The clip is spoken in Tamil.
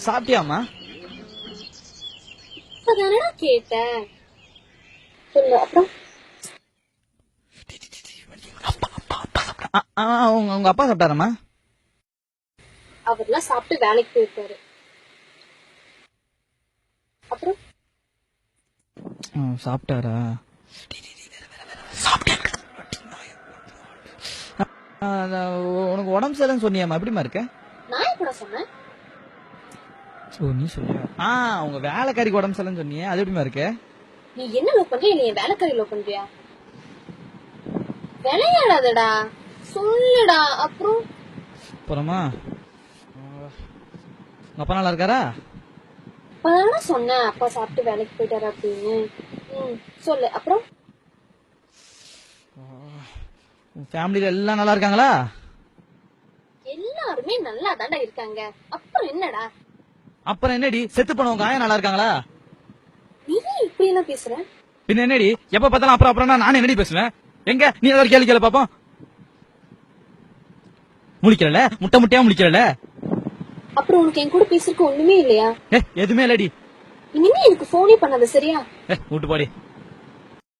சாப்பிட்டியாமா? இப்பதானடா கேட்டேன். சொல்லு அப்புறம். உங்க அப்பா சாப்பிட்டாரம்மா? அவர்லாம் சாப்பிட்டு வேலைக்கு போயிருக்காரு. அப்புறம் சாப்பிட்டாரா? உனக்கு உடம்பு சரியில்லைன்னு சொன்னியாமா? எப்படிமா இருக்க? நான் எப்படா சொன்னேன்? நீ சொல்லியா? உங்க வேலைக்காரிக்கு உடம்பு சரியில்லைன்னு சொன்னியே, அது எப்படிமா இருக்க? நீ என்ன லோ பண்ற? நீ வேலைக்காரி லோ பண்றியா? விளையாடாதடா, சொல்லுடா. அப்புறமா உங்க அப்பா நல்லா இருக்காரா? அப்பதானே சொன்னேன் அப்பா சாப்பிட்டு வேலைக்கு போயிட்டாரு அப்படின்னு. சொல்லு அப்புறம். ஃபேமிலில எல்லாம் நல்லா இருக்காங்களா? எல்லாருமே நல்லா தாண்டா இருக்காங்க. அப்புறம் என்னடா? அப்புறம் என்னடி, செத்து போனவங்க ஆயா நல்லா இருக்காங்களா? நீ இப்படி எல்லாம் பேசுற? பின்ன என்னடி, எப்ப பார்த்தாலும் அப்புறம் அப்புறம் நான் என்னடி பேசுவேன்? எங்க நீ ஏதாவது கேள்வி கேளு பாப்போம். முழிக்கிறல, முட்டை முட்டையா முழிக்கிறல. அப்புறம் உனக்கு என் கூட பேசுறதுக்கு ஒண்ணுமே இல்லையா? எதுவுமே இல்லடி. இனிமே எனக்கு போனே பண்ணாத, சரியா? விட்டு போடி.